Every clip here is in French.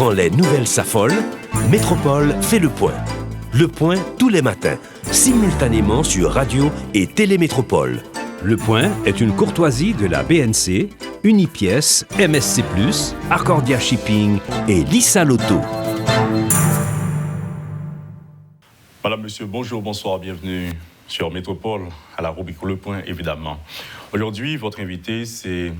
Quand les nouvelles s'affolent, Métropole fait le point. Le point tous les matins, simultanément sur Radio et Télémétropole. Le point est une courtoisie de la BNC, Unipièce, MSC+, Arcordia Shipping et Lisa Lotto. Madame, Monsieur, bonjour, bonsoir, bienvenue sur Métropole, à la rubrique Le Point, évidemment. Aujourd'hui, votre invité, c'est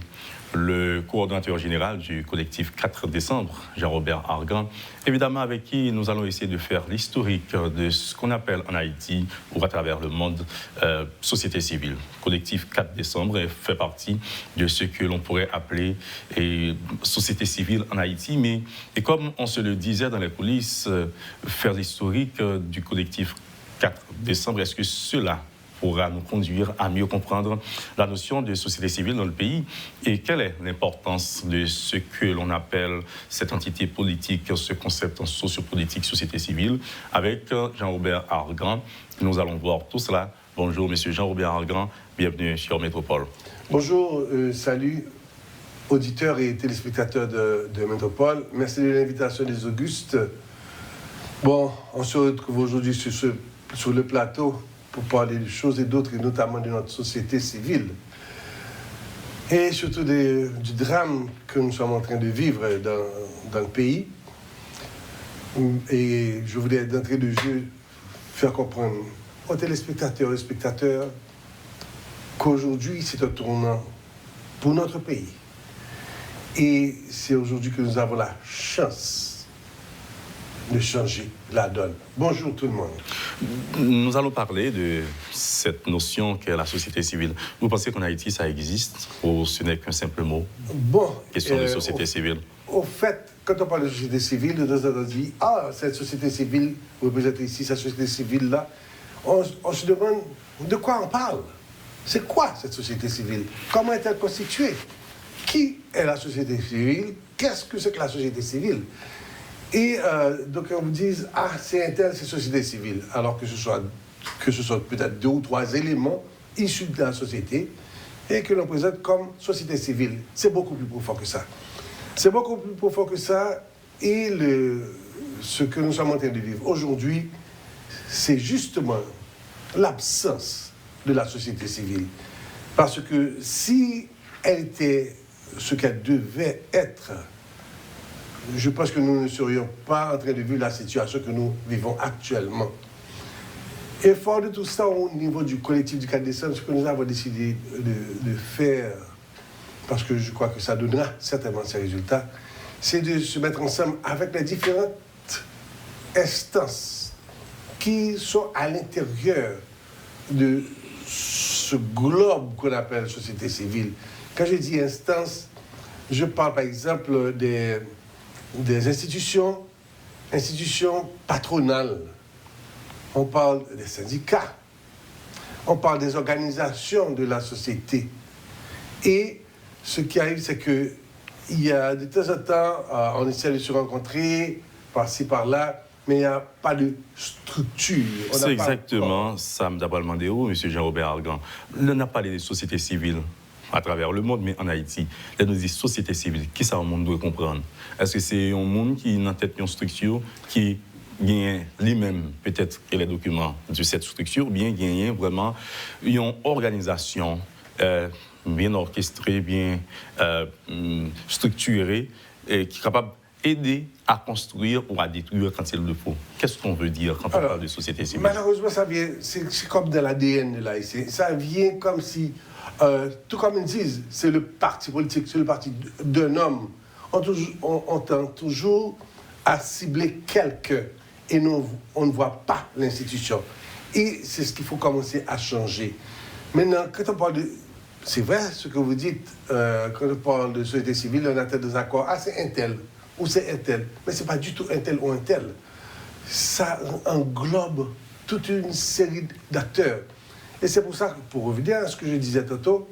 le coordonnateur général du collectif 4 décembre, Jean-Robert Argan, évidemment avec qui nous allons essayer de faire l'historique de ce qu'on appelle en Haïti ou à travers le monde société civile. Collectif 4 décembre fait partie de ce que l'on pourrait appeler société civile en Haïti, mais et comme on se le disait dans les coulisses, faire l'historique du collectif 4 décembre, est-ce que cela pourra nous conduire à mieux comprendre la notion de société civile dans le pays et quelle est l'importance de ce que l'on appelle cette entité politique, ce concept sociopolitique, société civile, avec Jean-Robert Argan. Nous allons voir tout cela. Bonjour, monsieur Jean-Robert Argan, bienvenue sur Métropole. Bonjour, salut, auditeurs et téléspectateurs de Métropole. Merci de l'invitation des Augustes. Bon, on se retrouve aujourd'hui sur le plateau pour parler de choses et d'autres, et notamment de notre société civile. Et surtout du drame que nous sommes en train de vivre dans le pays. Et je voulais, d'entrée de jeu, faire comprendre aux téléspectateurs et aux spectateurs qu'aujourd'hui, c'est un tournant pour notre pays. Et c'est aujourd'hui que nous avons la chance de changer la donne. Bonjour tout le monde. Nous allons parler de cette notion qu'est la société civile. Vous pensez qu'en Haïti, ça existe ou ce n'est qu'un simple mot? Bon. Question de société civile. Au fait, quand on parle de société civile, on dit cette société civile représente ici, cette société civile-là. On se demande de quoi on parle. C'est quoi cette société civile? Comment est-elle constituée? Qui est la société civile? Qu'est-ce que c'est que la société civile? Et donc on vous dise, c'est un tel, c'est société civile, alors que ce soit peut-être 2 ou 3 éléments issus de la société et que l'on présente comme société civile. C'est beaucoup plus profond que ça. C'est beaucoup plus profond que ça et ce que nous sommes en train de vivre aujourd'hui, c'est justement l'absence de la société civile. Parce que si elle était ce qu'elle devait être, je pense que nous ne serions pas en train de vivre la situation que nous vivons actuellement. Et fort de tout ça, au niveau du collectif du 4 décembre, ce que nous avons décidé de faire, parce que je crois que ça donnera certainement ses résultats, c'est de se mettre ensemble avec les différentes instances qui sont à l'intérieur de ce globe qu'on appelle société civile. Quand je dis instance, je parle par exemple des institutions patronales. On parle des syndicats. On parle des organisations de la société. Et ce qui arrive, c'est que il y a de temps en temps, on essaie de se rencontrer par-ci, par-là, mais il n'y a pas de structure. C'est exactement ça, d'abord demandé où, M. Jean-Robert Argan. On n'a pas de société civile à travers le monde, mais en Haïti, là nous dit société civile. Qui ça, le monde doit comprendre? Est-ce que c'est un monde qui est en tête d'une structure qui gagne lui-même peut-être les documents de cette structure, ou bien gagne vraiment une organisation bien orchestrée, bien structurée, qui est capable d'aider à construire ou à détruire quand il le faut. Qu'est-ce qu'on veut dire quand on parle de société civile? Malheureusement, ça vient, c'est comme dans l'ADN de l'Haïti. Ça vient comme si, tout comme ils disent, c'est le parti politique, c'est le parti d'un homme. On tend toujours à cibler quelqu'un et on ne voit pas l'institution. Et c'est ce qu'il faut commencer à changer. Maintenant, quand on parle de... C'est vrai ce que vous dites, quand on parle de société civile, on a des accords. C'est un tel ou c'est un tel. Mais ce n'est pas du tout un tel ou un tel. Ça englobe toute une série d'acteurs. Et c'est pour ça que, pour revenir à ce que je disais tantôt,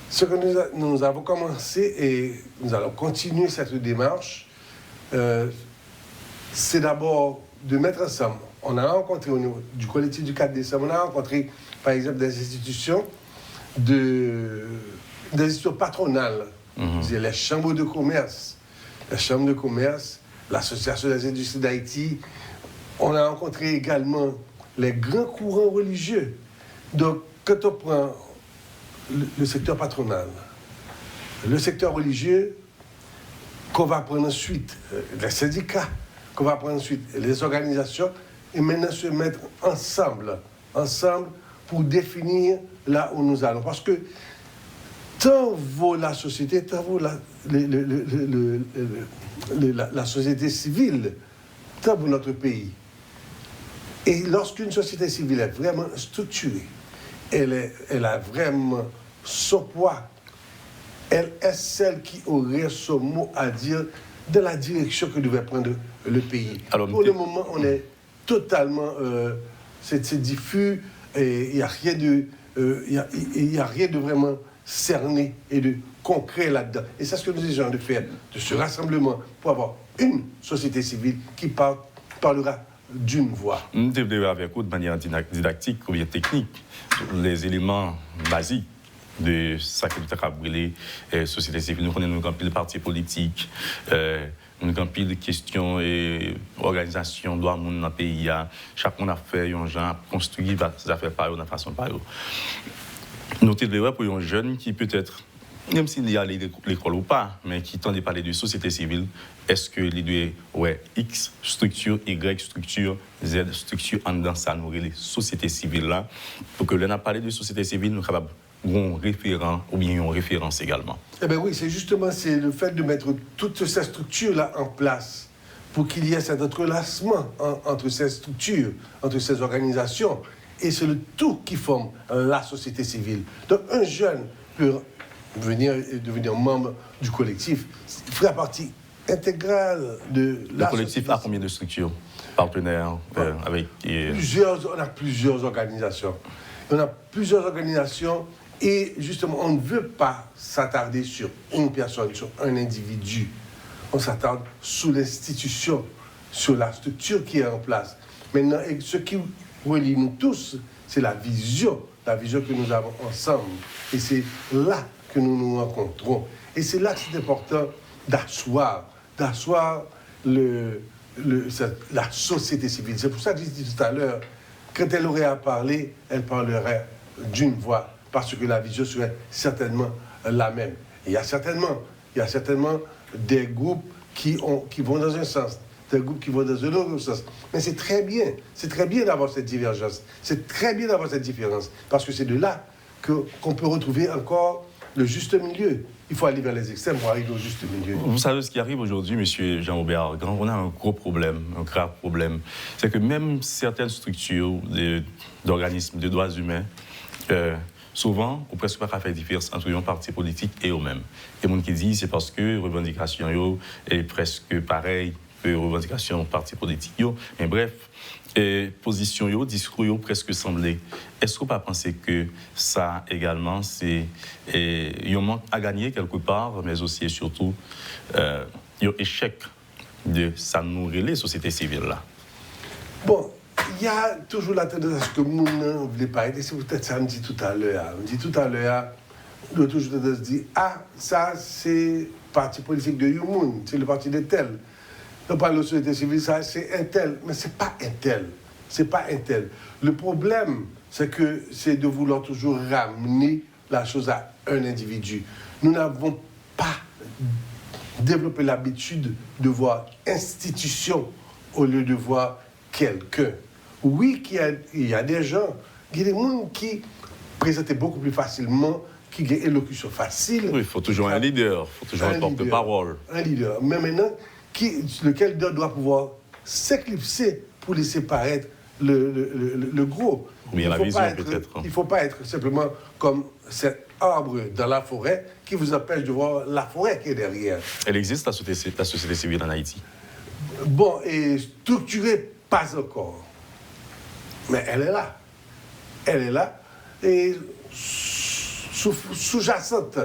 ce que nous avons commencé et nous allons continuer cette démarche, c'est d'abord de mettre ensemble. On a rencontré au niveau du collectif du 4 décembre, on a rencontré par exemple des institutions patronales, les chambres de commerce, l'Association des industries d'Haïti. On a rencontré également les grands courants religieux. Donc, quand on prend le secteur patronal, le secteur religieux, qu'on va prendre ensuite les syndicats, qu'on va prendre ensuite les organisations, et maintenant se mettre ensemble pour définir là où nous allons. Parce que tant vaut la société, tant vaut la société civile, tant vaut notre pays. Et lorsqu'une société civile est vraiment structurée, elle a vraiment son poids, elle est celle qui aurait son mot à dire dans la direction que devait prendre le pays. Alors, pour le moment, on est totalement... c'est diffus et il n'y a rien de vraiment cerné et de concret là-dedans. Et c'est ce que nous essayons de faire, de ce rassemblement, pour avoir une société civile qui parlera d'une voix. Nous devons avec vous de manière didactique ou bien technique les éléments basiques de ça que nous avons brûlé société civile. Nous connaissons un pile partis politiques, nous avons pile de questions et organisations droits dans le pays. Chaque monde a fait un genre construit ses affaires par eux de façon par eux. Nous devons pour un jeune qui peut-être, même s'il y a l'école ou pas, mais qui tente de parler de société civile, est-ce que les deux, X structure, Y structure, Z structure, en dans ça, nous les sociétés civiles là, pour que l'on a parlé de société civile, nous sommes capables un référent ou bien une référence également. Eh bien oui, c'est le fait de mettre toutes ces structures-là en place pour qu'il y ait cet entrelacement entre ces structures, entre ces organisations, et c'est le tout qui forme la société civile. Donc un jeune peut venir et devenir membre du collectif, faire partie intégrale de la Le collectif a combien de structures partenaires avec on a plusieurs organisations. On a plusieurs organisations et justement, on ne veut pas s'attarder sur une personne, sur un individu. On s'attarde sur l'institution, sur la structure qui est en place. Maintenant, ce qui relie nous tous, c'est la vision que nous avons ensemble. Et c'est là que nous nous rencontrons. Et c'est là que c'est important d'asseoir la société civile. C'est pour ça que j'ai dit tout à l'heure, quand elle aurait à parler, elle parlerait d'une voix, parce que la vision serait certainement la même. Et il y a certainement des groupes qui vont dans un sens, des groupes qui vont dans un autre sens. Mais c'est très bien d'avoir cette divergence, c'est très bien d'avoir cette différence, parce que c'est de là qu'on peut retrouver encore le juste milieu. Il faut aller vers les extrêmes pour arriver au juste milieu. Vous savez ce qui arrive aujourd'hui, M. Jean-Robert Argan, on a un gros problème, un grave problème. C'est que même certaines structures d'organismes de droits humains, souvent, on ne peut presque pas faire différence entre un parti politique et eux-mêmes. Et les gens qui disent c'est parce que la revendication est presque pareille que la revendication parti politique. Mais bref, position, discours presque semblé. Est-ce qu'on peut penser que ça également, c'est un manque à gagner quelque part, mais aussi et surtout un échec de ça nourrir les sociétés civiles là? Bon, il y a toujours la tendance à ce que nous ne voulons pas aider. C'est peut-être ça, on dit tout à l'heure. On a toujours tendance à dire ça c'est le parti politique de Youmoun, c'est le parti de tel. On parle de la société civile, ça c'est un tel, mais c'est pas un tel. C'est pas un tel. Le problème, c'est de vouloir toujours ramener la chose à un individu. Nous n'avons pas développé l'habitude de voir institution au lieu de voir quelqu'un. Oui, il y a des gens, il y a des gens qui présentaient beaucoup plus facilement, qui ont une élocution facile. Oui, il faut toujours un leader, il faut toujours un porte-parole. Un leader. Mais maintenant, lequel doit pouvoir s'éclipser pour laisser paraître le gros. Oui, la vision peut-être. Il ne faut pas être simplement comme cet arbre dans la forêt qui vous empêche de voir la forêt qui est derrière. Elle existe, la société civile en Haïti? Bon, et structurée, pas encore. Mais elle est là. Elle est là. Et sous-jacente.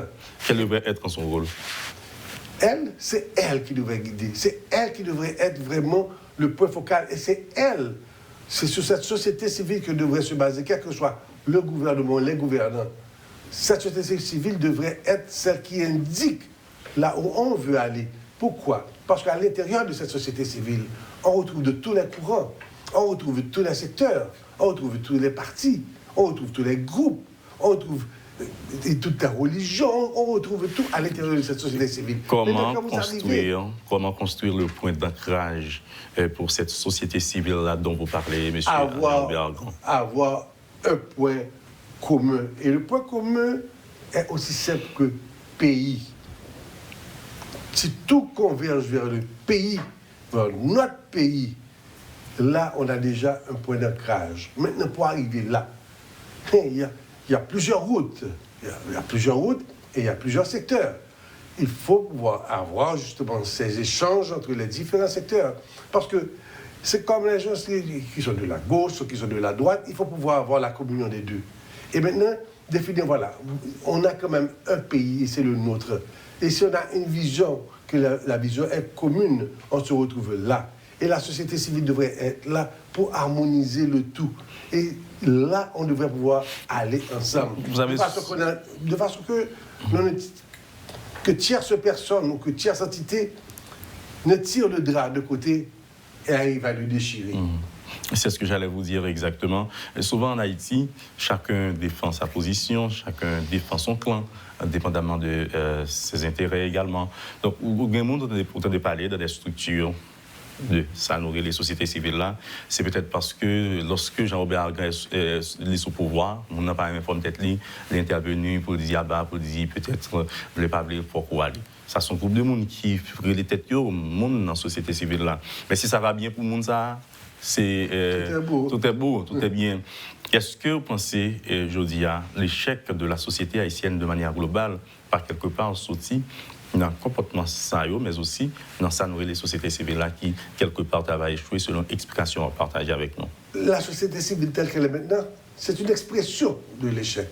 Quel devrait être son rôle? C'est elle qui devrait guider. C'est elle qui devrait être vraiment le point focal. Et c'est sur cette société civile que devrait se baser, quel que soit le gouvernement, les gouvernants. Cette société civile devrait être celle qui indique là où on veut aller. Pourquoi? Parce qu'à l'intérieur de cette société civile, on retrouve de tous les courants, on retrouve tous les secteurs, on retrouve tous les partis, on retrouve tous les groupes, on retrouve toute la religion, on retrouve tout à l'intérieur de cette société civile. Comment construire le point d'ancrage pour cette société civile-là dont vous parlez, M. Bergon? Avoir un point commun. Et le point commun est aussi simple que pays. Si tout converge vers le pays, vers notre pays, là, on a déjà un point d'ancrage. Maintenant, pour arriver là, il y a plusieurs routes. Il y a plusieurs routes et il y a plusieurs secteurs. Il faut pouvoir avoir justement ces échanges entre les différents secteurs. Parce que c'est comme les gens qui sont de la gauche, ceux qui sont de la droite, il faut pouvoir avoir la communion des deux. Et maintenant, définir, voilà, on a quand même un pays et c'est le nôtre. Et si on a une vision, que la vision est commune, on se retrouve là. Et la société civile devrait être là pour harmoniser le tout. Et là, on devrait pouvoir aller ensemble. De façon que tierce personne ou que tierce entité ne tire le drap de côté et arrive à le déchirer. C'est ce que j'allais vous dire exactement. Et souvent en Haïti, chacun défend sa position, chacun défend son clan, indépendamment de ses intérêts également. Donc, au monde, on entend parler de des structures de ça nourrir les sociétés civiles là, c'est peut-être parce que lorsque Jean-Robert Argan est au pouvoir, on n'a pas informé peut-être lui, il est intervenu pour dire pour dire peut-être le pas pour quoi aller. Ça sont groupe de monde qui ferait les têtes au monde dans la société civile là. Mais si ça va bien pour le monde ça, c'est tout est beau, tout est bien. Est-ce que vous pensez, Jody, à l'échec de la société haïtienne de manière globale, par quelque part sorti dans le comportement ça, mais aussi dans ça nourrir les sociétés civiles là qui, quelque part, avaient échoué selon l'explication partagée avec nous? La société civile telle qu'elle est maintenant, c'est une expression de l'échec.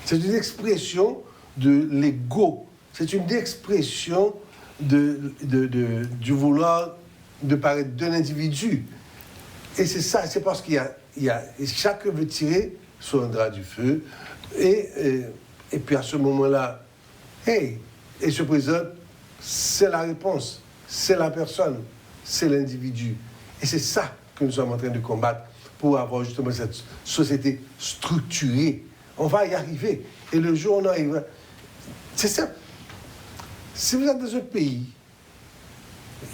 C'est une expression de l'ego. C'est une expression du vouloir de paraître d'un individu. Et c'est ça, c'est parce qu'il y a chacun veut tirer sur un drap du feu. Et puis à ce moment-là, et se présente, c'est la réponse, c'est la personne, c'est l'individu. Et c'est ça que nous sommes en train de combattre pour avoir justement cette société structurée. On va y arriver. Et le jour où on arrive, c'est simple. Si vous êtes dans un pays,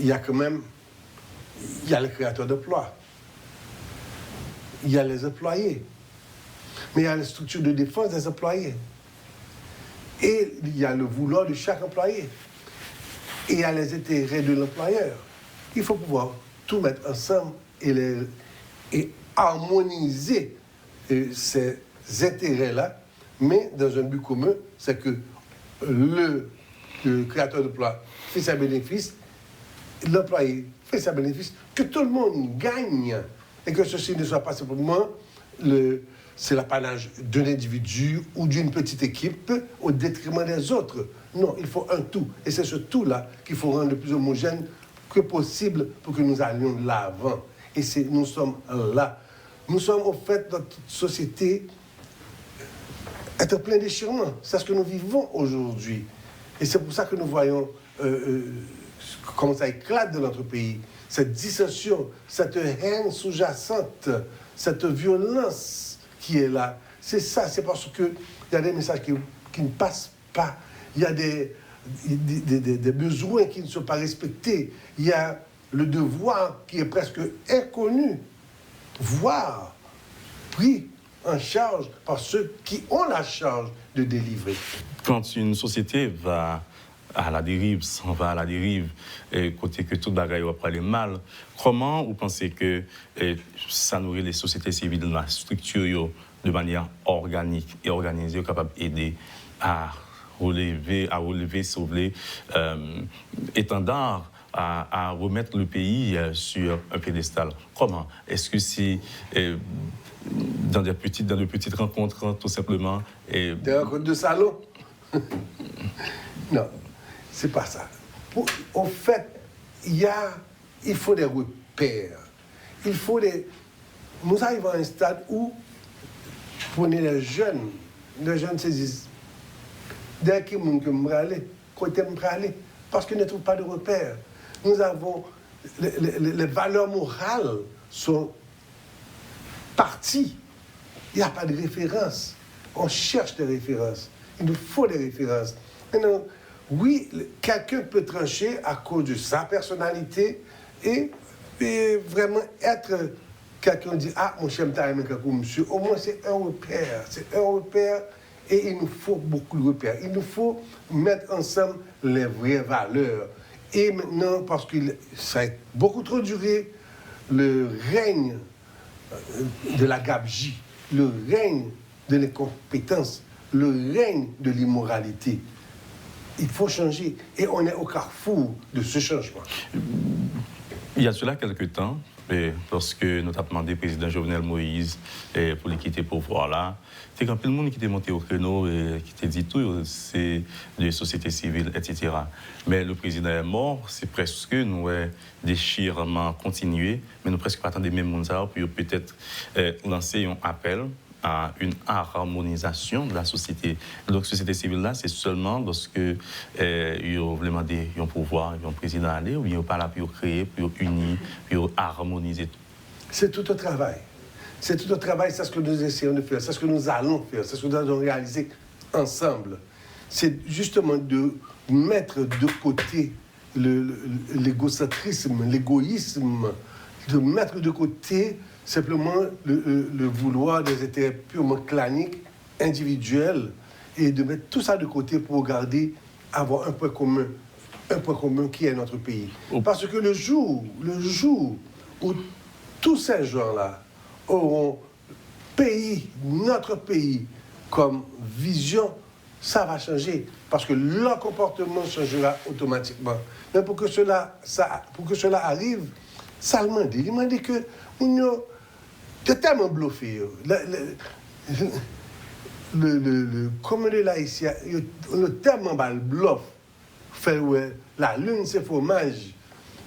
il y a quand même, il y a le créateur d'emplois, il y a les employés, mais il y a les structures de défense des employés. Et il y a le vouloir de chaque employé. Et il y a les intérêts de l'employeur. Il faut pouvoir tout mettre ensemble et harmoniser ces intérêts-là, mais dans un but commun, c'est que le créateur d'emploi fait sa bénéfice, l'employé fait sa bénéfice, que tout le monde gagne, et que ceci ne soit pas simplement c'est l'apanage d'un individu ou d'une petite équipe au détriment des autres. Non, il faut un tout. Et c'est ce tout-là qu'il faut rendre le plus homogène que possible pour que nous allions de l'avant. Et nous sommes là. Nous sommes, au fait, notre société est en plein déchirement. C'est ce que nous vivons aujourd'hui. Et c'est pour ça que nous voyons comment ça éclate dans notre pays. Cette dissension, cette haine sous-jacente, cette violence qui est là. C'est ça, c'est parce qu'il y a des messages qui ne passent pas. Il y a des besoins qui ne sont pas respectés. Il y a le devoir qui est presque inconnu, voire pris en charge par ceux qui ont la charge de délivrer. Quand une société va à la dérive, s'en va à la dérive, côté que tout bagaille va aller mal, comment vous pensez que ça nourrit les sociétés civiles dans la structure de manière organique et organisée, capable d'aider à relever, sauver, étendard, à remettre le pays sur un piédestal? Comment? Est-ce que c'est dans de petites rencontres, tout simplement? Des rencontres de salon? Non, c'est pas ça. Au fait, il faut des repères. Nous arrivons à un stade où, prenez les jeunes se disent, dès qu'il y a quelqu'un qui me aller, côté me aller, parce qu'ils ne trouvent pas de repères. Nous avons... Les valeurs morales sont parties. Il n'y a pas de référence. On cherche des références. Il nous faut des références. Maintenant, oui, quelqu'un peut trancher à cause de sa personnalité et vraiment être quelqu'un dit « Ah, mon cher, monsieur », au moins c'est un repère. C'est un repère et il nous faut beaucoup de repères. Il nous faut mettre ensemble les vraies valeurs. Et maintenant, parce que ça a beaucoup trop duré, le règne de la gabegie, le règne de l'incompétence, le règne de l'immoralité. Il faut changer. Et on est au carrefour de ce changement. Il y a cela quelques temps, lorsque notamment le président Jovenel Moïse, pour lui quitter le pouvoir là, c'est quand tout le monde qui était monté au créneau et qui était dit tout, c'est des sociétés civiles, etc. Mais le président est mort, c'est presque nous déchirement continué, mais nous presque pas attendre même monde ça pour peut-être lancer un appel à une harmonisation de la société. Donc, société civile là, c'est seulement lorsque ils ont vraiment un pouvoir, un président aller, ou bien pas là pour créer, pour unir, pour harmoniser tout. C'est tout un travail. C'est tout un travail, c'est ce que nous essayons de faire, c'est ce que nous allons faire, c'est ce que nous allons réaliser ensemble. C'est justement de mettre de côté l'égocentrisme, l'égoïsme, de mettre de côté simplement le vouloir des intérêts purement claniques, individuels, et de mettre tout ça de côté pour avoir un point commun qui est notre pays. Parce que le jour où tous ces gens-là auront notre pays comme vision, ça va changer, parce que leur comportement changera automatiquement. Mais pour que cela arrive, ça demande. Il demande que nous sommes tellement bluffés. Le commun là ici, on a tellement mal bluff. Fait la lune, c'est fromage.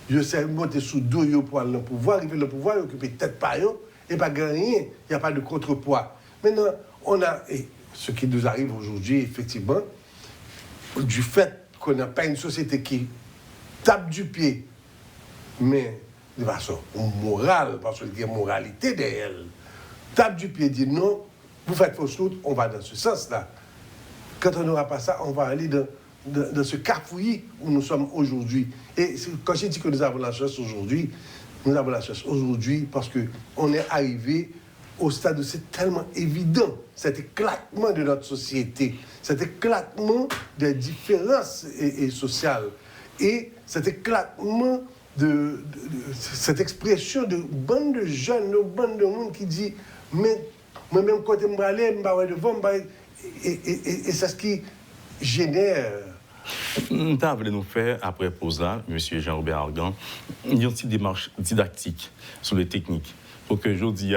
Je sais monter sous dos pour aller au pouvoir, arriver au pouvoir, occuper tête par eux, et pas gagner, il n'y a pas de contrepoids. Maintenant, on a, et ce qui nous arrive aujourd'hui, effectivement, du fait qu'on n'a pas une société qui tape du pied, mais de façon morale, parce qu'il y a une moralité derrière elle, tape du pied, dit non, vous faites fausse route, on va dans ce sens-là. Quand on n'aura pas ça, on va aller dans ce cafouillis où nous sommes aujourd'hui. Et quand je dis que nous avons la chance aujourd'hui, parce qu'on est arrivé au stade où c'est tellement évident, cet éclatement de notre société, cet éclatement des différences sociales, et cet éclatement cette expression de bande de jeunes, de bande de monde qui dit mais moi-même quand je vais aller, je vais devant, et c'est ce qui génère. Nous voulons nous faire, après pause là, M. Jean-Robert Argan, une petite démarche didactique sur les techniques. Pour que aujourd'hui,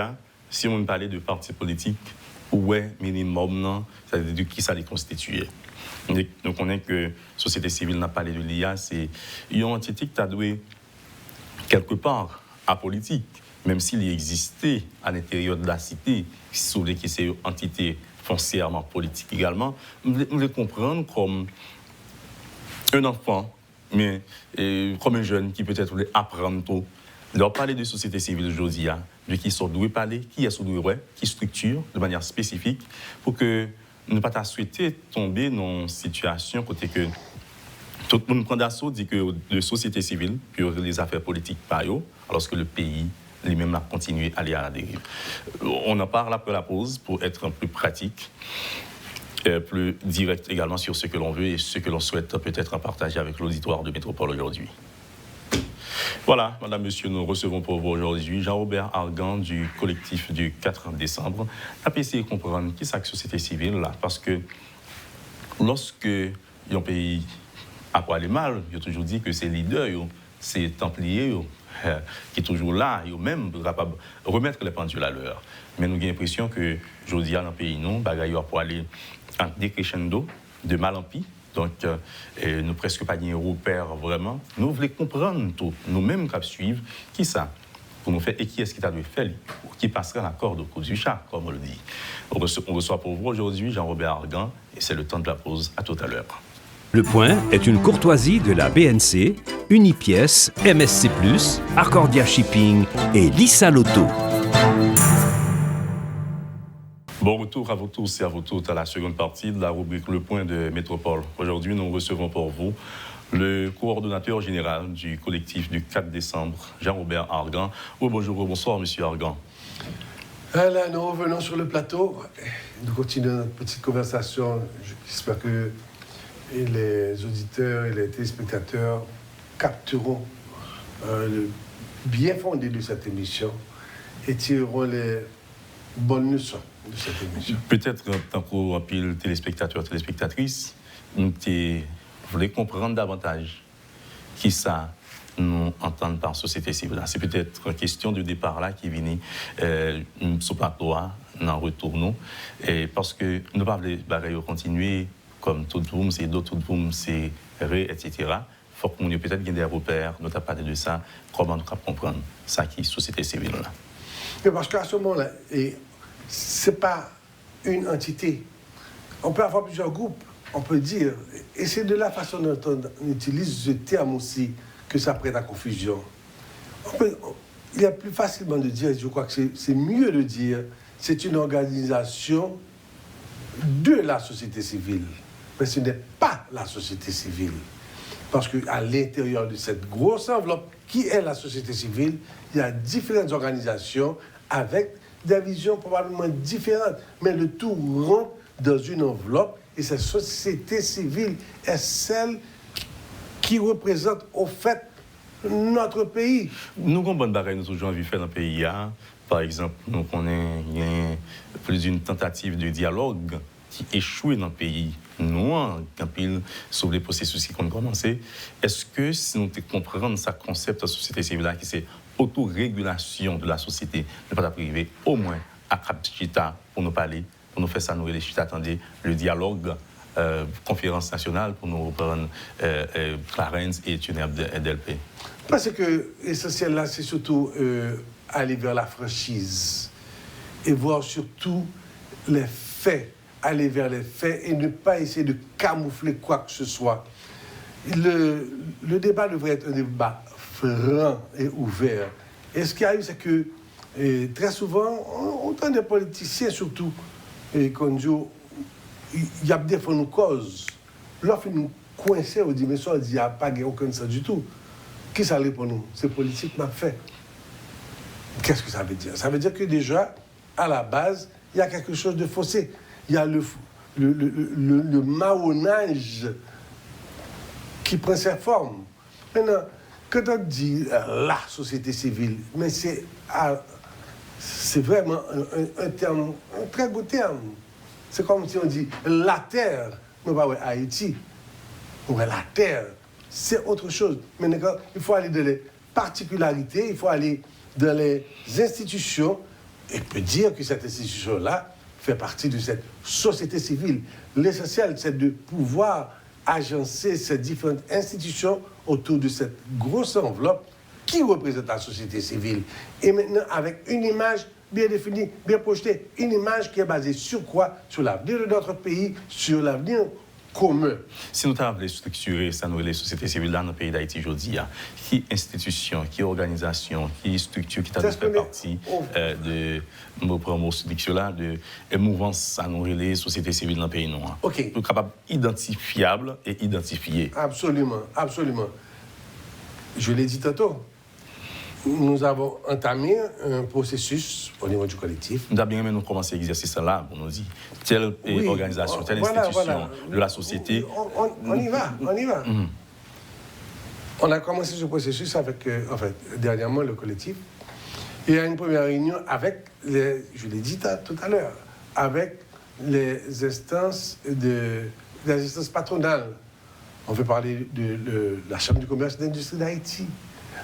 si on parlait de partis politiques, ouais, minimum, ça veut dire qui ça les constituait. Donc on est que la société civile n'a pas parlé de l'IA, c'est une entité qui a doué quelque part apolitique, même s'il existait à l'intérieur de la cité, qui c'est une entité foncièrement politique également, nous le comprendre comme un enfant, mais comme un jeune qui peut-être voulait apprendre tout. Leur parler de société civile aujourd'hui, de qui sont doués parler, qui est sous doué, qui structure de manière spécifique, pour que nous ne pas souhaiter tomber dans une situation côté que tout le monde prend d'assaut, dit que de société civile, puis les affaires politiques par eux, alors que le pays lui-même a continué à aller à la dérive. On en parle après la pause pour être un peu pratique, plus direct également sur ce que l'on veut et ce que l'on souhaite peut-être partager avec l'auditoire de Métropole aujourd'hui. Voilà, madame, monsieur, nous recevons pour vous aujourd'hui Jean-Robert Argan du collectif du 4 décembre. On a essayé de comprendre qui c'est la société civile là, parce que lorsque un pays a quoi aller mal, il a toujours dit que c'est leader, c'est templier qui est toujours là, ils même capable de remettre les pendules à l'heure. Mais nous avons l'impression que aujourd'hui dans le pays, nous, bagaille pour aller en décrescendo, de mal en pis. Donc, nous presque pas de repère vraiment. Nous voulons comprendre tout, nous-mêmes qui suivre, qui ça, pour nous faire, et qui est-ce qui t'a dû faire, qui passera la corde au cou du chat, comme on le dit. On reçoit pour vous aujourd'hui Jean-Robert Argan, et c'est le temps de la pause. À tout à l'heure. Le Point est une courtoisie de la BNC, Unipièce, MSC+, Arcordia Shipping et Lisa Lotto. Bon retour à vous tous et à vous toutes à la seconde partie de la rubrique Le Point de Métropole. Aujourd'hui, nous recevons pour vous le coordonnateur général du collectif du 4 décembre, Jean-Robert Argan. Oh, bonjour, bonsoir, monsieur Argan. Là, nous revenons sur le plateau. Nous continuons notre petite conversation. J'espère que les auditeurs et les téléspectateurs capteront le bien fondé de cette émission et tireront les bonnes leçons de cette émission. Peut-être, tant qu'au pile téléspectateurs, téléspectatrices, nous voulons comprendre davantage qui ça nous entend par société civile. C'est peut-être une question de départ là qui vient sur plateau, en retournant, parce que nous ne pas continuer comme tout le monde, c'est d'autres tout le monde, c'est ré, etc. Il faut qu'on ait peut-être des repères, nous avons parlé de ça, comment nous comprendre ça qui est société civile là. Mais parce qu'à ce moment-là, ce n'est pas une entité. On peut avoir plusieurs groupes, on peut dire, et c'est de la façon dont on utilise ce terme aussi que ça prête à confusion. Il y a plus facilement de dire, je crois que c'est mieux de dire, c'est une organisation de la société civile. Mais ce n'est pas la société civile. Parce qu'à l'intérieur de cette grosse enveloppe qui est la société civile, il y a différentes organisations avec des visions probablement différentes. Mais le tout rentre dans une enveloppe et cette société civile est celle qui représente au fait notre pays. Nous avons bonne bagaille, nous toujours envie de faire dans le pays. Par exemple, nous connaissons plus d'une tentative de dialogue qui échouait dans le pays. Nous, quand il sur les processus qui ont commencé, est-ce que si nous comprenons ce concept de société civile qui c'est autorégulation de la société, ne pas privé, au moins à Cap-Chita pour nous parler, pour nous faire ça, nous les Chita, attendez, le dialogue, conférence nationale pour nous reprendre Clarence et Tuneb d'LP. Parce que l'essentiel là, c'est surtout aller vers la franchise et voir surtout les faits, aller vers les faits et ne pas essayer de camoufler quoi que ce soit. Le débat devrait être un débat franc et ouvert. Et ce qui arrive, c'est que très souvent, on entend des politiciens surtout, qu'on dit, il y a des fois une cause. Lorsque nous coincés, on dit, mais ça, il n'y a pas aucun sens du tout. Qui ça l'est pour nous? C'est politique m'a fait. Qu'est-ce que ça veut dire? Ça veut dire que déjà, à la base, il y a quelque chose de faussé. Il y a le marronnage qui prend sa forme. Maintenant, quand on dit la société civile, mais c'est vraiment un terme, un très beau terme. C'est comme si on dit la terre, mais pas Haïti. Ouais, la terre, c'est autre chose. Mais il faut aller dans les particularités, il faut aller dans les institutions, et peut dire que cette institution-là fait partie de cette société civile. L'essentiel, c'est de pouvoir agencer ces différentes institutions autour de cette grosse enveloppe qui représente la société civile. Et maintenant, avec une image bien définie, bien projetée, une image qui est basée sur quoi? Sur l'avenir de notre pays, sur l'avenir commun. Si nous avons structuré ça, nous, les sociétés civiles dans le pays d'Haïti aujourd'hui, qui institution, qui organisation, qui structure, qui fait partie de nos promotions là, de mouvance à nous les sociétés civiles dans le pays noir. OK. Pour capable identifiable et identifié. Absolument, absolument. Je l'ai dit tantôt. Nous avons entamé un processus au niveau du collectif. Nous avons bien nous commencer l'exercice là pour nous dire telle organisation, telle institution de la société. On y va. Mm-hmm. On a commencé ce processus avec, dernièrement, le collectif. Et à une première réunion avec, je l'ai dit tout à l'heure, avec les instances patronales. On veut parler de la Chambre du commerce et d'industrie d'Haïti,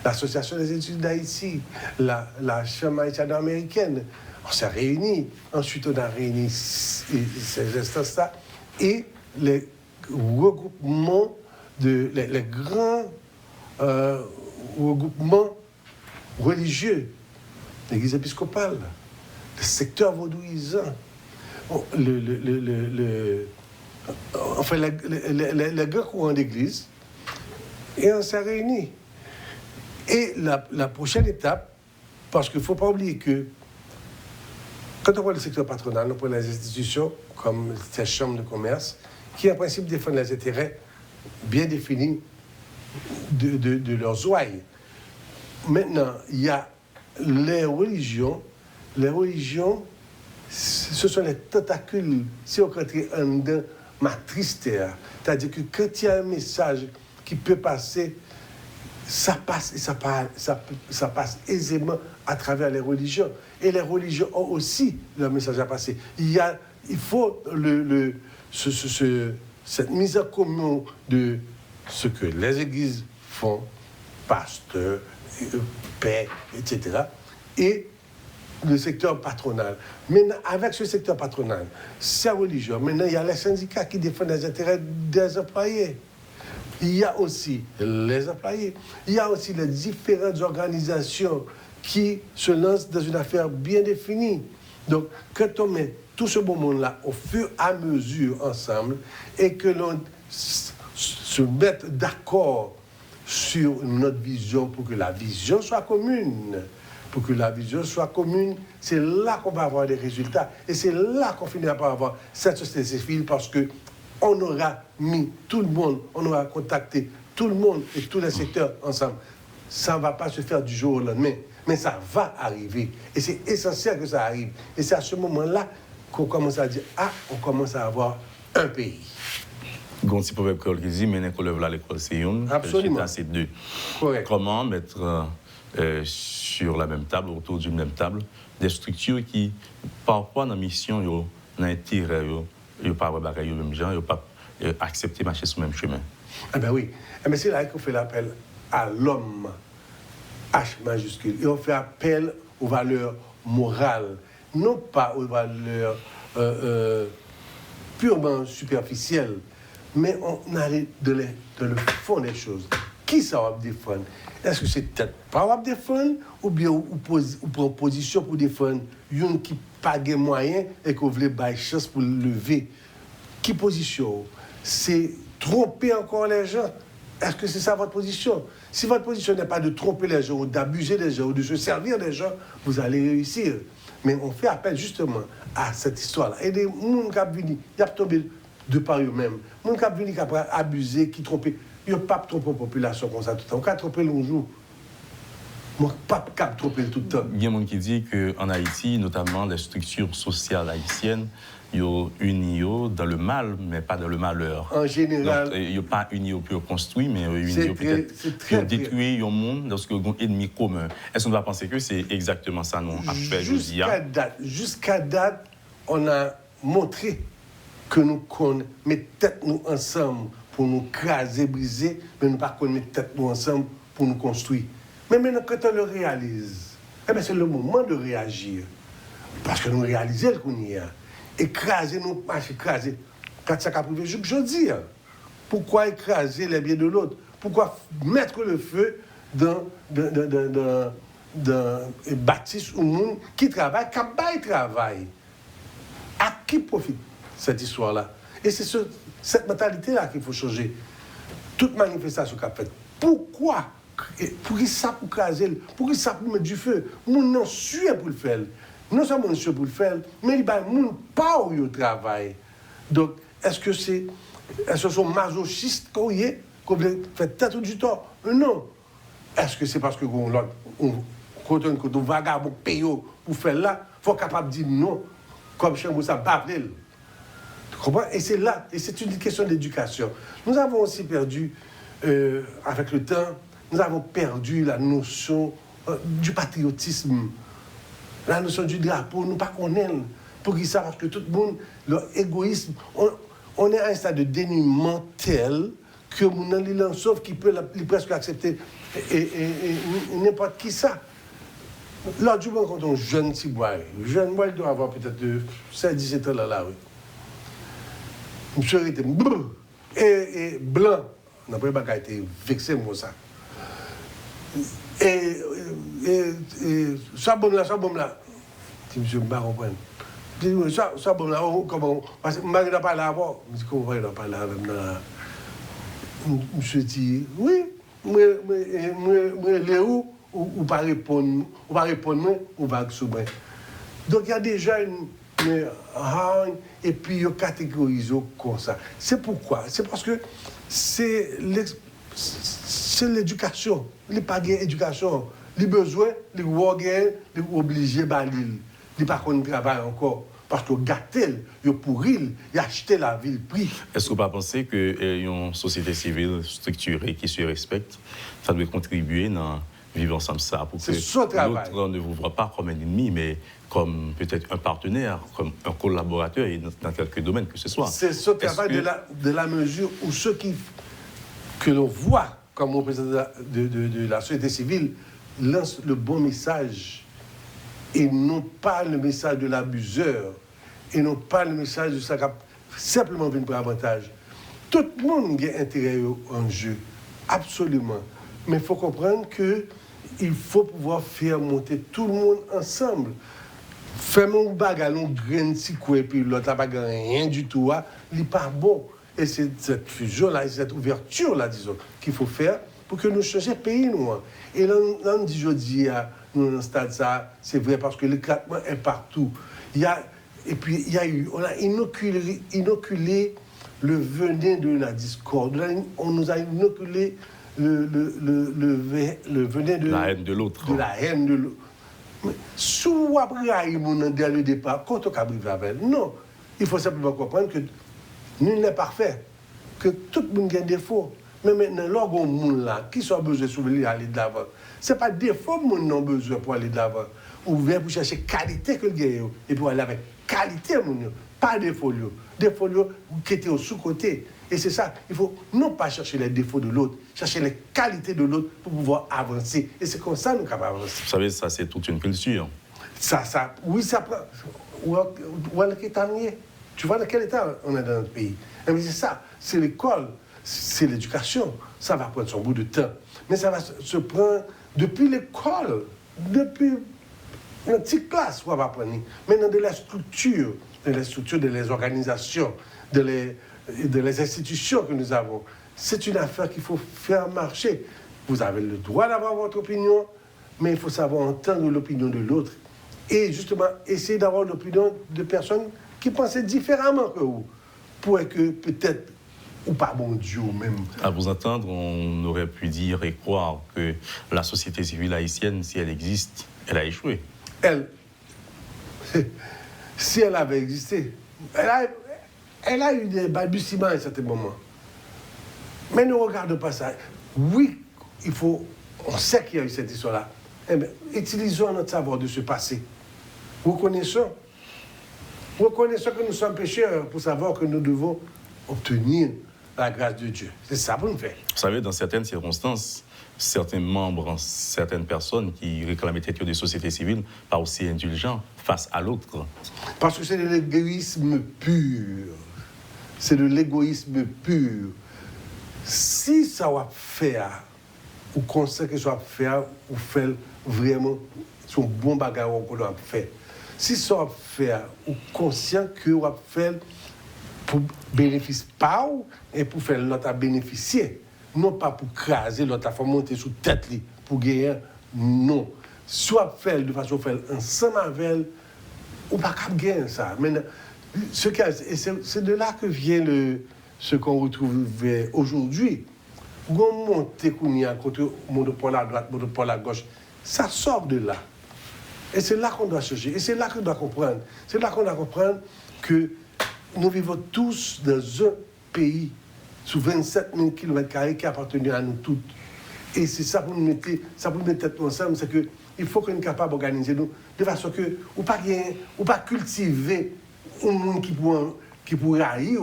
l'Association des études d'Haïti, la Chambre haïtiano-américaine. On s'est réunis. Ensuite, on a réuni ces instances-là et les regroupements, les grands regroupements religieux, l'Église épiscopale, le secteur vaudouisant, enfin les grands courants d'église, et on s'est réunis. Et la prochaine étape, parce qu'il ne faut pas oublier que quand on voit le secteur patronal, on prend les institutions comme ces chambres de commerce, qui en principe défendent les intérêts bien définis de leurs ouailles. Maintenant, il y a les religions. Les religions, ce sont les tentacules, si on rentre en dedans, matrice terre. C'est-à-dire que quand il y a un message qui peut passer, ça passe et ça passe aisément à travers les religions. Et les religions ont aussi leur message à passer. Il faut cette mise en commun de ce que les églises font, pasteurs, pères, etc., et le secteur patronal. Maintenant, avec ce secteur patronal, c'est religieux. Maintenant, il y a les syndicats qui défendent les intérêts des employés. Il y a aussi les employés. Il y a aussi les différentes organisations qui se lancent dans une affaire bien définie. Donc, quand on met tout ce beau monde-là au fur et à mesure ensemble et que l'on se mette d'accord sur notre vision pour que la vision soit commune, c'est là qu'on va avoir des résultats et c'est là qu'on finira par avoir cette société civile parce qu'on aura mis tout le monde, on aura contacté tout le monde et tous les secteurs ensemble. Ça ne va pas se faire du jour au lendemain, mais ça va arriver et c'est essentiel que ça arrive. Et c'est à ce moment-là qu'on commence à dire « Ah, on commence à avoir un pays ». Gonti proverbe qui dit « Mener qu'on lève là l'école c'est une ». Absolument. C'est deux. Correct. Comment mettre sur la même table, autour d'une même table, des structures qui, parfois, dans la mission, dans l'intérêt, ils ne pas avoir le même genre, ils ne pas accepter de marcher sur le même chemin. Eh bien oui. Eh bien, c'est là qu'on fait l'appel à l'homme, H majuscule. Et on fait appel aux valeurs morales, non pas aux valeurs purement superficielles, mais on allait dans le fond des choses. Qui ça va défendre? Est-ce que c'est peut-être pas va défendre ou bien ou prend position pour défendre une qui n'a pas de moyens et qu'on voulait avoir chance pour le lever? Qui position? C'est tromper encore les gens? Est-ce que c'est ça votre position? Si votre position n'est pas de tromper les gens ou d'abuser les gens ou de se servir des gens, vous allez réussir. Mais on fait appel justement à cette histoire-là. Et les gens qui ont venu, ils ont tombé de par eux-mêmes. Les gens qui ont venu, qui ont abusé, qui trompé. Il n'y a pas tromper la population comme ça tout le temps. On peut tromper le jour. On ne peut pas tromper tout le temps. Il y a des gens qui disent qu'en Haïti, notamment les structures sociales haïtiennes, ils sont unis dans le mal, mais pas dans le malheur. En général. Il n'y a pas unis pour construire, mais unis peut-être pour détruire le monde lorsque vous avez un ennemi commun. Est-ce qu'on doit penser que c'est exactement ça nous a fait Jusqu'à date, on a montré que nous mettons tête nous ensemble pour nous craser, briser, mais nous ne pas mettre tête nous ensemble pour nous construire. Mais maintenant, quand on le réalise, eh bien, c'est le moment de réagir. Parce que nous réalisons qu'on y a. Écraser, nous marcher, écraser. Quand ça a privé, je dis, pourquoi écraser les biens de l'autre? Pourquoi mettre le feu dans bâtisse ou monde qui travaille, qui travaille? À qui profite cette histoire-là? Et c'est cette mentalité-là qu'il faut changer. Toute manifestation qu'a faite. Pourquoi? Pour qui ça pour craser? Pour qui ça pour mettre du feu? Nous n'en sommes pour le faire. Non seulement nous pour le faire, mais il y a des gens pas où ils travaillent. Donc, est-ce que ce sont masochistes qu'on fait tête du tort? Non. Est-ce que c'est parce que quand on vagabond paye pour faire là, il faut être capable de dire non, comme chez nous, ça bat. Tu comprends? Et c'est là, et c'est une question d'éducation. Nous avons aussi perdu, avec le temps, nous avons perdu la notion du patriotisme. La notion du drapeau, nous ne pas connaître. Pour qu'ils savent que tout le monde, leur égoïsme, on est à un stade de dénuement tel que nous avons sauf qui peut presque accepter et n'importe qui ça. L'autre jour, quand on jeune petit boy, il doit avoir peut-être 16-17 ans là, oui. Monsieur était et blanc. On n'a pas été vexé, moi, ça. Et ça bombe là, si monsieur m'a compris. Ça, bon, là, comment. Parce que je n'ai pas là avant. Je dis, comment il n'a pas là même là. Je dis, oui, moi, Léo, ou pas répondre, ou va sur moi. Donc, il y a déjà et puis, ils catégorisent comme ça. C'est pourquoi? C'est parce que c'est l'éducation. Les pas d'éducation. Les besoins, les wagen, les obligés balil. Les pas qu'on travaille encore. Parce que gâtel, ils pourril, ils achètent la ville prix. Est-ce que vous pas pensez qu'une société civile structurée qui se respecte, ça doit contribuer à vivre ensemble ça pour que l'autre ne vous voit pas comme un ennemi, mais comme peut-être un partenaire, comme un collaborateur et dans quelques domaines que ce soit. C'est ce travail de la mesure où ceux que l'on voit comme représentant de la société civile lancent le bon message et non pas le message de l'abuseur et non pas le message de ça qui a simplement venu pour avantage. Tout le monde a intérêt en jeu, absolument. Mais il faut comprendre qu'il faut pouvoir faire monter tout le monde ensemble. Faire mon bagarre, un grain de sikou et puis l'autre n'a pas rien du tout, il n'est pas bon. Et c'est cette fusion-là, cette ouverture-là, disons, qu'il faut faire pour que nous changions le pays, nous. Et là, on dit aujourd'hui, nous, dans ce stade, ça, c'est vrai, parce que l'éclatement est partout. On a inoculé le venin de la discorde. On nous a inoculé le venin de la haine de l'autre. De la haine de l'autre. Mais sous après, dès le départ, quand on arrive avec non, il faut simplement comprendre que nul n'est parfait, que tout le monde a des défauts. Mais maintenant, lorsqu'on monde là, qui soit besoin de souvenir aller de l'avant, ce n'est pas défaut que nous avons besoin pour aller de l'avant. Ouvert pour chercher qualité que le gagne et pour aller avec qualité, pas défaut. Défaut qui étaient au sous-côté. Et c'est ça, il faut non pas chercher les défauts de l'autre, chercher les qualités de l'autre pour pouvoir avancer. Et c'est comme ça que nous sommes avancer. Vous savez, ça, c'est toute une culture. Oui, ça prend. Tu vois dans quel état on est dans notre pays. Mais c'est ça, c'est l'école, c'est l'éducation. Ça va prendre son bout de temps. Mais ça va se prendre depuis l'école, depuis une petite classe, on va prendre. Maintenant, de la structure, de les organisations, de les institutions que nous avons. C'est une affaire qu'il faut faire marcher. Vous avez le droit d'avoir votre opinion, mais il faut savoir entendre l'opinion de l'autre. Et justement, essayer d'avoir l'opinion de personnes qui pensaient différemment que vous. Pour que peut-être, ou pas bon Dieu même. À vous entendre, on aurait pu dire et croire que la société civile haïtienne, si elle existe, elle a échoué. Si elle avait existé, elle a eu des balbutiements à un certain moment. Mais ne regardons pas ça. Oui, on sait qu'il y a eu cette histoire-là. Eh bien, utilisons notre savoir de ce passé. Reconnaissons que nous sommes pécheurs pour savoir que nous devons obtenir la grâce de Dieu. C'est ça pour nous faire. Vous savez, dans certaines circonstances, certains membres, certaines personnes qui réclamaient être des sociétés civiles, pas aussi indulgents face à l'autre. Parce que c'est de l'égoïsme pur. C'est de l'égoïsme pur. Si ça va faire, ou qu'on sait que ça va faire, ou faire vraiment son bon bagage qu'on doit faire. Si ça va faire, ou conscient que on va faire pour bénéficier pas et pour faire l'autre à bénéficier, non pas pour craser l'autre, pour monter sous tête pour gagner, non. Soit faire de façon faire ensemble avec elle, ou pas qu'à gagner ça. Maintenant, c'est de là que vient ce qu'on retrouve aujourd'hui. On monte qu'on y a contre monopole à droite, monopole à gauche, ça sort de là. Et c'est là qu'on doit chercher, et c'est là qu'on doit comprendre. C'est là qu'on doit comprendre que nous vivons tous dans un pays sous 27 000 km² qui appartient à nous toutes. Et c'est ça pour nous mettre tête ensemble, c'est qu'il faut qu'on soit capable d'organiser nous de façon que ou pas cultiver un monde qui pourrait haïr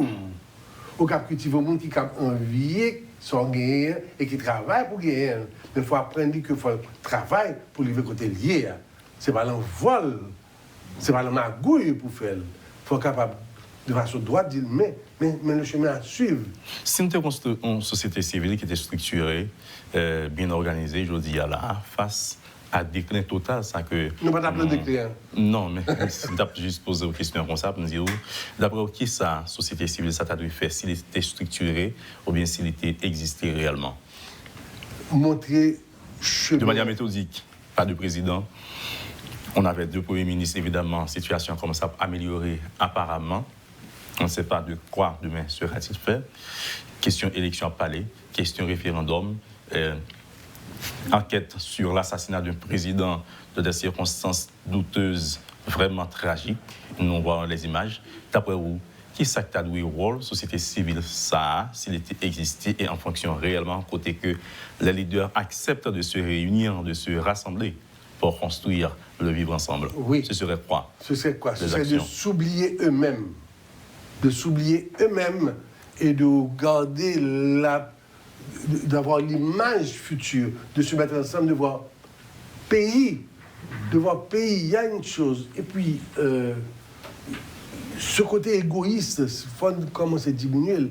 ou pas cultiver un monde qui a envie son gagner et qui travaille pour gagner. Mais il faut apprendre qu'il faut travailler pour vivre côté lié. C'est pas un vol, c'est pas un magouille pour faire. Il faut être capable de façon droite dire mais le chemin à suivre. Si nous avons une société civile qui était structurée, bien organisée, je dis là, face à déclin total, ça que... Nous pas d'appeler déclin. Non, mais si tu juste poser une question comme ça, pour nous dire, d'après qui ça, société civile, ça t'a dû faire, s'il était structuré ou bien s'il était existé réellement? Montrer chemin. De manière méthodique, pas de président. On avait 2 premiers ministres, évidemment, situation comme ça améliorée apparemment. On ne sait pas de quoi demain sera-t-il fait. Question élection à palais, question référendum, enquête sur l'assassinat d'un président dans des circonstances douteuses, vraiment tragiques. Nous voyons les images. D'après vous, qui s'acte à le rôle, société civile, ça, s'il était existé et en fonction réellement, côté que les leaders acceptent de se réunir, de se rassembler pour construire le vivre ensemble. Oui. Ce serait quoi? Ce serait quoi? Ce serait de s'oublier eux-mêmes. De s'oublier eux-mêmes et de garder d'avoir l'image future, de se mettre ensemble, de voir pays. Il y a une chose. Et puis, ce côté égoïste, il faut commencer à diminuer.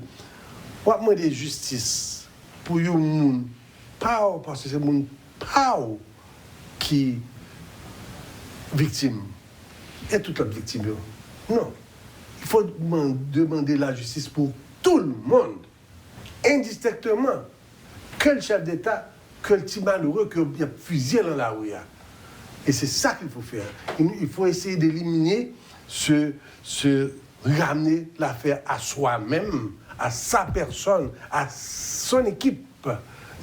Moi, de justice pour les gens, pas parce que c'est les gens qui victime. Et toute la victime. Non. Il faut demander la justice pour tout le monde, indistinctement. Que le chef d'État, que le petit malheureux, que le fusillé dans la rue. Et c'est ça qu'il faut faire. Il faut essayer d'éliminer ramener l'affaire à soi-même, à sa personne, à son équipe.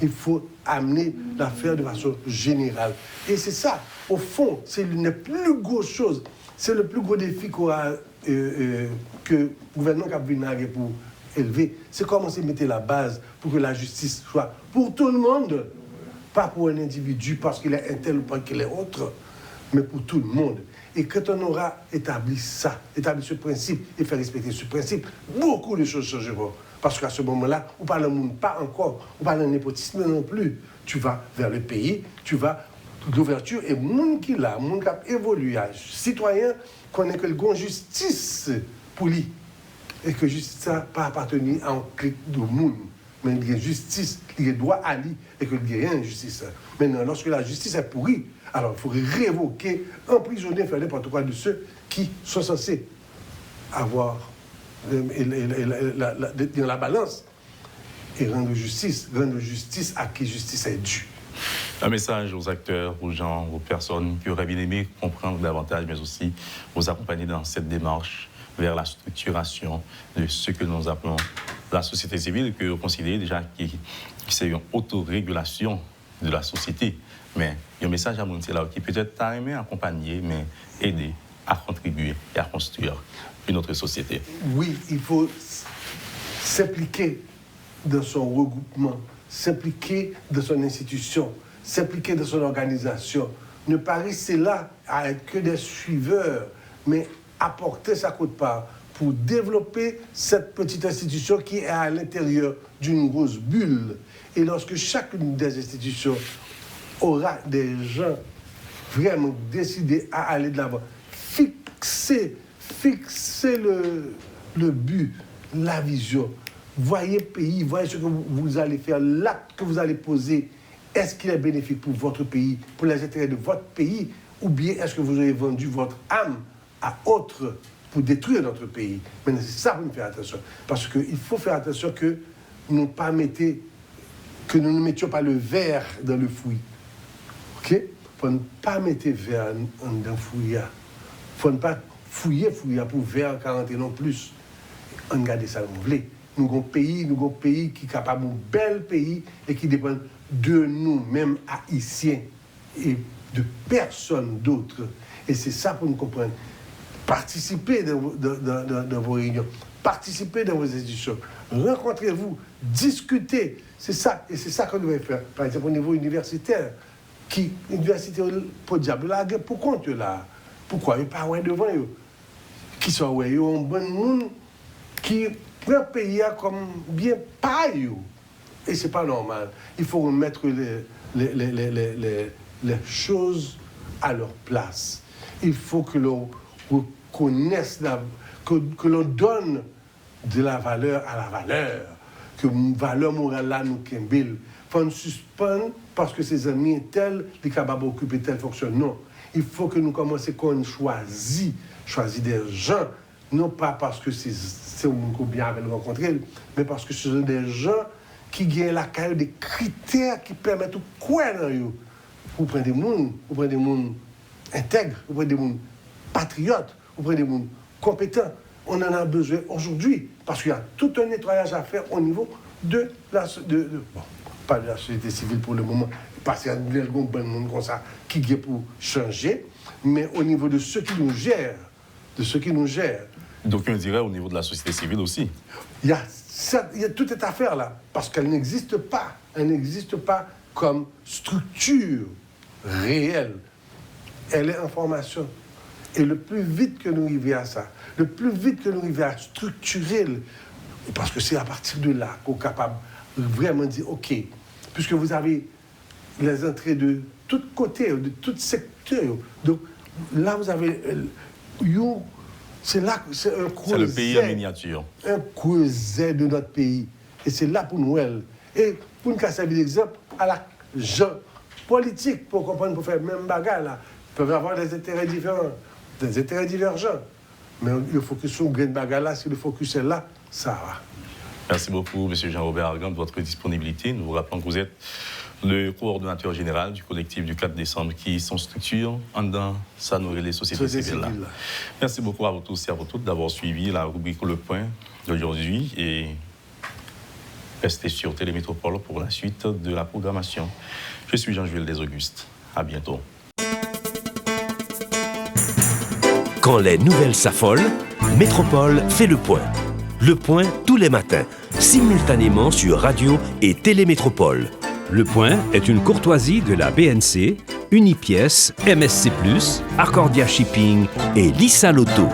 Il faut amener l'affaire de façon générale. Et c'est ça, au fond, c'est l'une des plus grosses choses. C'est le plus gros défi que le gouvernement a vu pour élever. C'est commencer à mettre la base pour que la justice soit pour tout le monde. Pas pour un individu parce qu'il est un tel ou pas qu'il est autre, mais pour tout le monde. Et quand on aura établi ça, établi ce principe et fait respecter ce principe, beaucoup de choses changeront. Parce qu'à ce moment-là, on parle d'un monde pas encore, on parle d'un népotisme non plus. Tu vas vers le pays, tu vas d'ouverture et monde qui l'a, monde qui a évolué, citoyen connaît que le gon justice pour lui et que justice n'a pas appartenu à un clic de monde, mais il y a justice, il y a droit à lui et que il y a injustice. Maintenant, lorsque la justice est pourrie, alors il faut révoquer, emprisonner, faire n'importe quoi de ceux qui sont censés avoir dans la balance et rendre justice à qui justice est due. Un message aux acteurs, aux gens, aux personnes qui auraient bien aimé comprendre davantage, mais aussi vous accompagner dans cette démarche vers la structuration de ce que nous appelons la société civile, que vous considérez déjà qui c'est une autorégulation de la société. Mais il y a un message à monter là qui peut-être t'a aimé accompagner, mais aider à contribuer et à construire une autre société. Oui, il faut s'impliquer dans son regroupement, s'impliquer dans son institution, s'impliquer dans son organisation. Ne pas rester là à être que des suiveurs, mais apporter sa quote-part pour développer cette petite institution qui est à l'intérieur d'une grosse bulle. Et lorsque chacune des institutions aura des gens vraiment décidés à aller de l'avant, fixer le but, la vision, voyez le pays, voyez ce que vous allez faire, l'acte que vous allez poser, est-ce qu'il est bénéfique pour votre pays, pour les intérêts de votre pays, ou bien est-ce que vous avez vendu votre âme à autres pour détruire notre pays? Mais c'est ça pour nous faire attention. Parce qu'il faut faire attention que nous ne mettions pas le verre dans le fouillis. OK? Pour ne pas mettre le verre dans le fouillis. Pour ne pas fouiller pour verre 40 et non plus. On garde ça, vous voulez. Nous avons un pays qui est capable, un bel pays, et qui dépend de nous-mêmes, haïtiens, et de personne d'autre. Et c'est ça pour nous comprendre. Participez dans vos réunions, participez dans vos institutions, rencontrez-vous, discutez. C'est ça, et c'est ça qu'on devrait faire. Par exemple, au niveau universitaire, université pour diable, là, pour compte là. Pourquoi? Il n'y a pas devant eux. Qui sont un bon monde qui prend le pays comme bien paille. Et ce n'est pas normal. Il faut remettre les choses à leur place. Il faut que l'on reconnaisse, que l'on donne de la valeur à la valeur. Que valeur morale là nous kembel. Il faut nous suspendre parce que ses amis sont tels, les capables d'occuper telle fonction. Non. Il faut que nous commencions à choisir des gens, non pas parce que c'est un monde qu'on bien avec rencontrer, mais parce que ce sont des gens qui gagnent la carrière des critères qui permettent de quoi dans eux. Vous prenez des gens intègres, vous prenez des gens patriotes, vous prenez des gens compétents. On en a besoin aujourd'hui parce qu'il y a tout un nettoyage à faire au niveau de la pas de la société civile pour le moment, parce qu'il y a des gens comme ça qui viennent pour changer, mais au niveau de ceux qui nous gèrent, Donc on dirait au niveau de la société civile aussi. Il y a toute cette affaire là, parce qu'elle n'existe pas. Elle n'existe pas comme structure réelle. Elle est en formation. Et le plus vite que nous arrivons à ça, le plus vite que nous arrivons à structurer, parce que c'est à partir de là qu'on est capable de vraiment dire, OK, puisque vous avez les entrées de tous côtés, de tous secteurs, donc là vous avez, c'est là, c'est un creuset. C'est le pays en miniature. Un creuset de notre pays. Et c'est là pour nous. Et pour nous servir d'exemple à la gens politiques, pour comprendre, pour faire le même bagarre là, ils peuvent avoir des intérêts différents, des intérêts divergents. Mais le focus sur une grande bagarre là, si le focus est là, ça va. Merci beaucoup, M. Jean-Robert Argan, de votre disponibilité. Nous vous rappelons que vous êtes le coordonnateur général du collectif du 4 décembre qui sont structure en dans ça nourrit les sociétés civiles là. Merci beaucoup à vous tous et à vous toutes d'avoir suivi la rubrique Le Point d'aujourd'hui et restez sur Télémétropole pour la suite de la programmation. Je suis Jean-Jules Desaugustes. À bientôt. Quand les nouvelles s'affolent, Métropole fait le point. Le point tous les matins, simultanément sur Radio et Télémétropole. Le Point est une courtoisie de la BNC, Unipièce, MSC+, Accordia Shipping et Lisa Lotto.